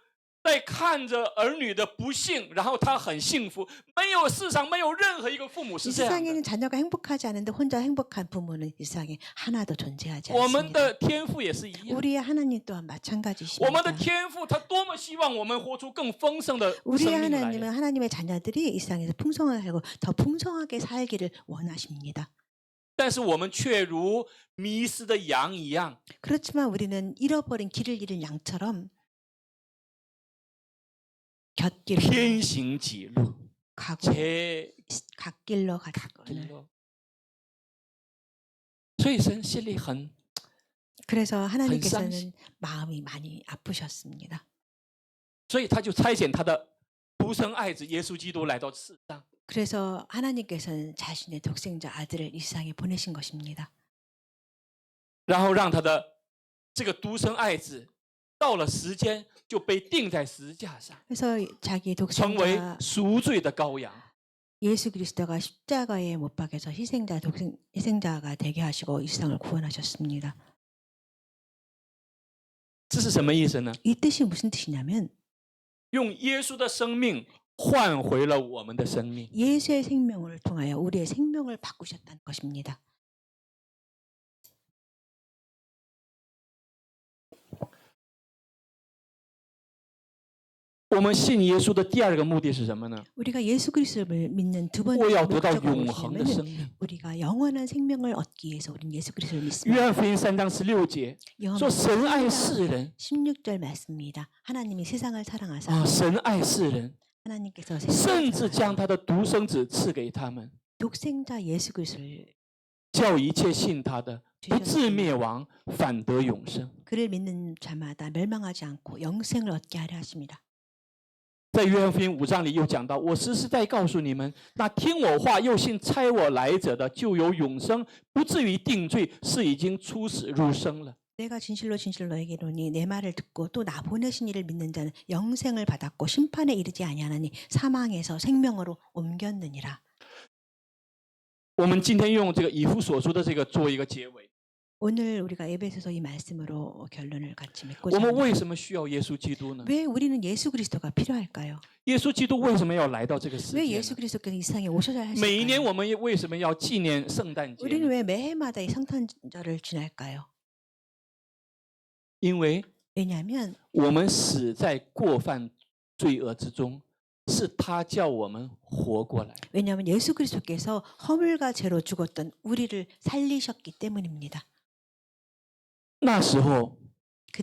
在看着儿女的不幸，然后他很幸福。没有世上没有任何一个父母 이 是这样的。 세상에는 자녀가 행복하지 않은데 혼자 행복한 부모는 이 세상에 하나도 존재하지 我们 않습니다. 的天父也是一样。 우리의 하나님 또한 我们的 마찬가지십니다. 天父他多么希望我们活出更丰盛的 우리의 生命 하나님은 来。 하나님의 자녀들이 이 세상에서 풍성하게 살고 더 풍성하게 살기를 원하십니다. 但是我们却如迷失的羊一样， 그렇지만 우리는 잃어버린 길을 잃은 양처럼 곁길로 偏行己路， 가고 제 갓길로 가는 길로。 所以神心里很 그래서 상심. 하나님께서는 마음이 많이 아프셨습니다. 所以他就差遣他的独生爱子耶稣基督来到世上， 그래서 하나님께서는 자신의 독생자 아들을 이 세상에 보내신 것입니다. 然后让他的这个独生爱子到了时间就被钉在十字架上， 그래서 자기 成为 독생자 赎罪的羔羊。 예수 그리스도가 십자가에 못 박여서 희생자가 되게 하시고 이 세상을 구원하셨습니다. 这是什么意思呢？ 이 뜻이 무슨 뜻이냐면 用耶稣的生命换回了我们的生命。 예수의 생명을 통하여 우리의 생명을 바꾸셨다는 것입니다. 我们信耶稣的第二个目的是什么呢？ 우리가 예수 그리스도를 믿는 두 번째 我要得到 목적은 永恒的生 무엇이냐면 命。 우리가 영원한 생명을 얻기 위해서 우리는 예수 그리스도를 约 믿습니다. 翰福音3章16节说：“神爱世人 16절 말씀입니다. 하나님이 세상을 사랑하사 啊，神爱世人， 하나님께서 甚 세상을 至将他的独生子赐给他们， 독생자 예수 그리스도를 叫一切信他的不至灭亡，反得永生。” 그를 믿는 자마다 멸망하지 않고 영생을 얻게 하려 하십니다. 在约翰福音5章里又讲到：“我实实在告诉你们，那听我话又信差我来者的，就有永生，不至于定罪，是已经出死入生了。” 내가 진실로 너에게 이르노니 내 말을 듣고 또 나 보내신 이를 믿는 자는 영생을 받았고 심판에 이르지 아니하나니 사망에서 생명으로 옮겼느니라. 我们今天用这个以弗所书的这个做一个结尾。 오늘 우리가 에베소서 이 말씀으로 결론을 같이 我 맺고자 们 합니다. 为什么需要耶稣基督呢？ 왜 우리는 예수 그리스도가 필요할까요? 耶稣基督为什么要来到这个世 왜 界 예수 呢？ 그리스도께서 이 세상에 오셔야 每一年 하실까요? 我们为什么要纪念圣诞节 우리는 呢？ 왜 매해마다 이 성탄절을 지날까요? 因为 왜냐하면 我们死在过犯罪恶之中，是他叫我们活过来。 왜냐하면 예수 그리스도께서 허물과 죄로 죽었던 우리를 살리셨기 때문입니다. 那时候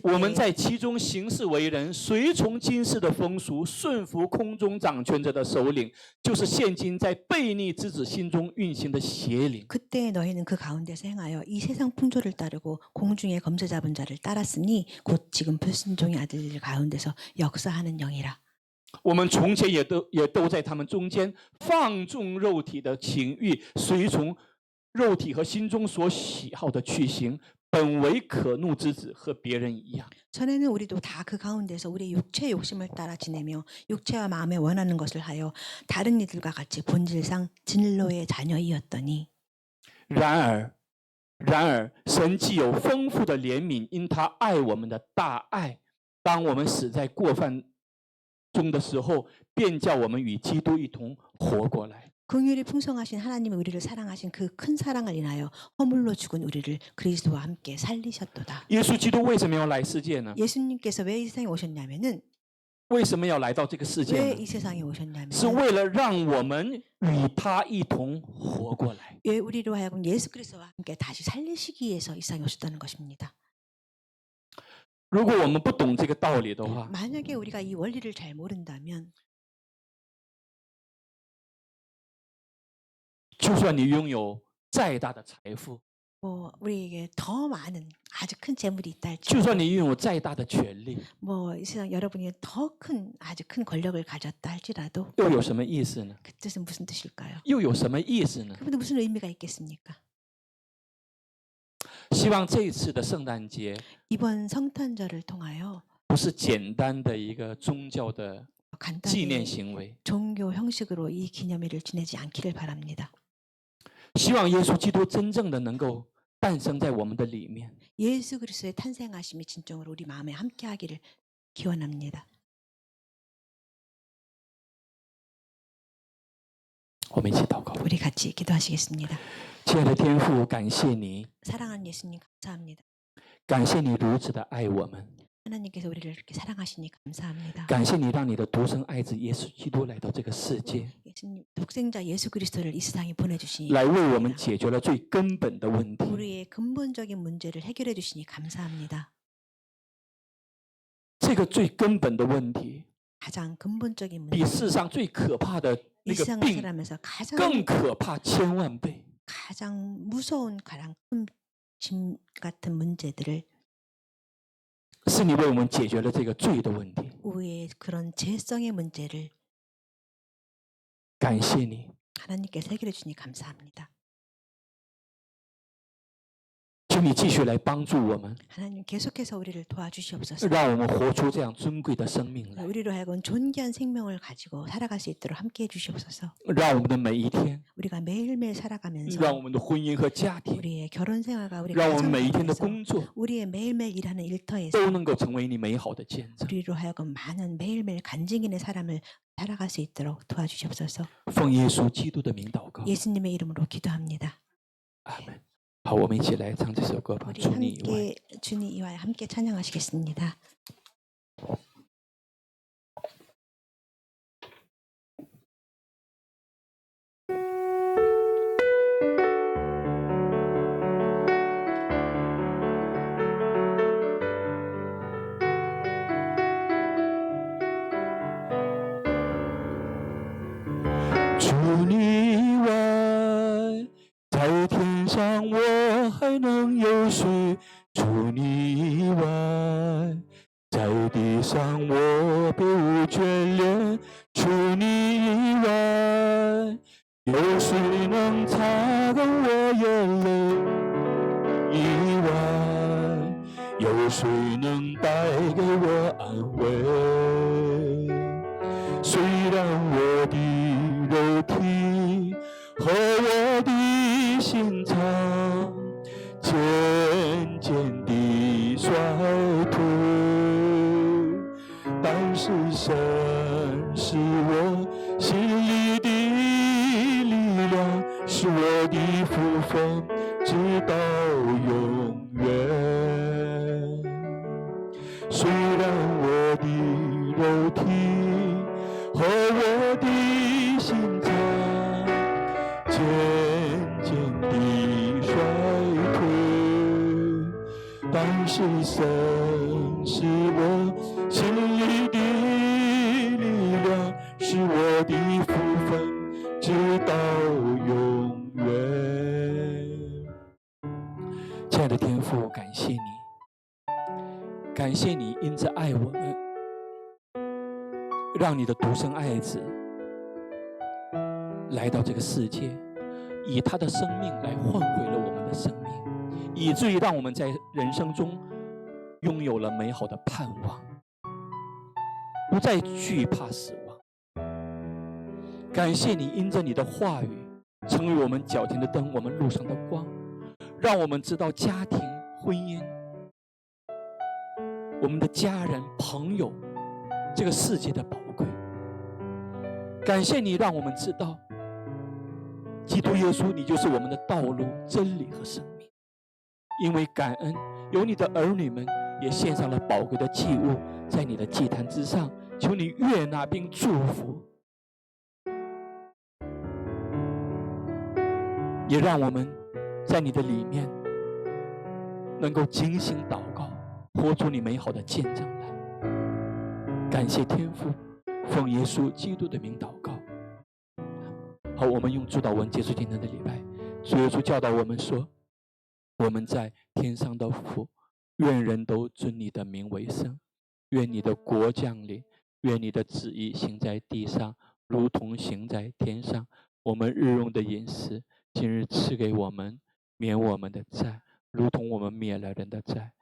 我们 그때 在其中行事为人，随从今世的风俗，顺服空中掌权者的首领，就是现今在悖逆之子心中运行的邪灵。 그때 너희는 그 가운데서 행하여 이 세상 풍조를 따르고 공중의 검새 잡은 자를 따랐으니 곧 지금 불순종의 아들들 가운데서 역사하는 영이라. 我们从前也都在他们中间放纵肉体的情欲，随从肉体和心中所喜好的去行，本为可怒之子，和别人一样。 전에는 우리도 다 그 가운데서 우리의 육체의 욕심을 따라 지내며 육체와 마음에 원하는 것을 하여 다른 이들과 같이 본질상 진로의 자녀이었더니 然而，神既有丰富的怜悯，因他爱我们的大爱，当我们死在过犯中的时候，便叫我们与基督一同活过来。 긍휼이 풍성하신 하나님이 우리를 사랑하신 그 큰 사랑을 인하여 허물로 죽은 우리를 그리스도와 함께 살리셨도다. 耶稣基督为什么要来世界呢？ 예수님께서 왜 이 세상에 오셨냐면은 为什么要来到这个世界 왜 呢？ 이 세상에 오셨냐면 是为了让我们与他一同活过来。 왜 우리로 하여금 예수 그리스도와 함께 다시 살리시기 위해서 이 세상에 오셨다는 것입니다. 如果我们不懂这个道理的话， 만약에 우리가 이 원리를 잘 모른다면 就算你拥有再大的财富， 뭐 우리에게 더 많은 아주 큰 재물이 있다 就 할지라도 算你拥有再大的权利， 뭐 이 세상 여러분이 더 큰 아주 큰 권력을 가졌다 할지라도 又有什么意思呢？ 그 뜻은 무슨 뜻일까요? 又有什么意思呢？ 그분은 무슨 의미가 있겠습니까? 希望这一次的圣诞节 이번 성탄절을 통하여 不是简单的一个宗教的纪念 간단히 行为， 종교 형식으로 이 기념일을 지내지 않기를 바랍니다. 希望耶稣基督真正的能够诞生在我们的里面。 예수 그리스도의 탄생하심이 진정으로 우리 마음에 함께하기를 기원합니다. 我们一起祷告。 우리 같이 기도하시겠습니다. 亲爱的天父，感谢你， 사랑하는 예수님 감사합니다. 感谢你如此的爱我们， 하나님께서 우리를 이렇게 사랑하시니 감사합니다. 感谢你让你的独生爱子耶稣基督来到这个世界， 예수님 독생자 예수 그리스도를 이 세상에 보내주시니 来为我们 감사합니다. 解决了最根本的问题。 우리의 근본적인 문제를 해결해 주시니 감사합니다. 这个最根本的问题， 가장 근본적인 比 문제, 世上最可怕的那个 일상을 病 살아가면서 가장 更可怕千万倍。 가장 무서운 가장 큰 짐 같은 문제들을 是你为我们解决了这个罪的问题， 우리의 그런 죄성의 문제를 感谢你， 하나님께서 해결해 주니 감사합니다. 求你继续来帮助我们， 하나님 계속해서 우리를 도와주시옵소서. 让我们活出这样尊贵的生命来， 우리로 하여금 존귀한 생명을 가지고 살아갈 수 있도록 함께해 주시옵소서. 让我们的每一天， 우리가 매일매일 살아가면서 让我们的婚姻和家庭， 우리의 결혼 생활과 우리 让我们 가정 每一天的 가운데서 工作 우리의 매일매일 일하는 일터에서 都能够成为你美好的见证。 우리로 하여금 많은 매일매일 간증인의 사람을 살아갈 수 있도록 도와주시옵소서. 奉耶稣基督的名祷告， 예수님의 이름으로 기도합니다. 阿门。好，我们一起来唱这首歌吧。 우리 除你以外， 함께 주님 이와 함께 찬양하시겠습니다. 주니以外，在天上我还能有谁？除你以外，在地上我别无眷恋。除你以外，有谁能擦干我眼泪？以外，有谁能带给我安慰？虽然我的肉体和我的心肠渐渐地衰退，但是神是我心里的力量，是我的福分，直到永远。虽然我的肉体和我的心肠渐渐地衰退，但是神是我心里的力量，是我的福分，直到永远。亲爱的天父，感谢你，感谢你因着爱我们，让你的独生爱子来到这个世界，以他的生命来换回了我们的生命，以至于让我们在人生中拥有了美好的盼望，不再惧怕死亡。感谢你因着你的话语成为我们脚前的灯，我们路上的光，让我们知道家庭婚姻，我们的家人朋友，这个世界的宝贵。感谢你让我们知道基督耶稣，你就是我们的道路、真理和生命。因为感恩，有你的儿女们也献上了宝贵的祭物，在你的祭坛之上，求你悦纳并祝福，也让我们在你的里面能够精心祷告，活出你美好的见证来。感谢天父，奉耶稣基督的名祷告。好，我们用主祷文结束今天的礼拜。主耶稣教导我们说，我们在天上的父，愿人都尊你的名为圣，愿你的国降临，愿你的旨意行在地上，如同行在天上。我们日用的饮食，今日赐给我们，免我们的债，如同我们免了人的债，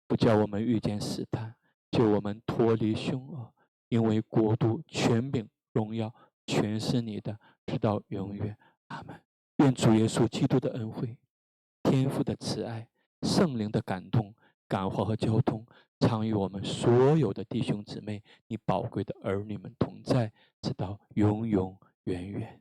不叫我们遇见试探，救我们脱离凶恶。因为国度、权柄、荣耀，全是你的，直到永远。阿们。愿主耶稣基督的恩惠、天父的慈爱、圣灵的感动、感化和交通，常与我们所有的弟兄姊妹、你宝贵的儿女们同在，直到永永远远。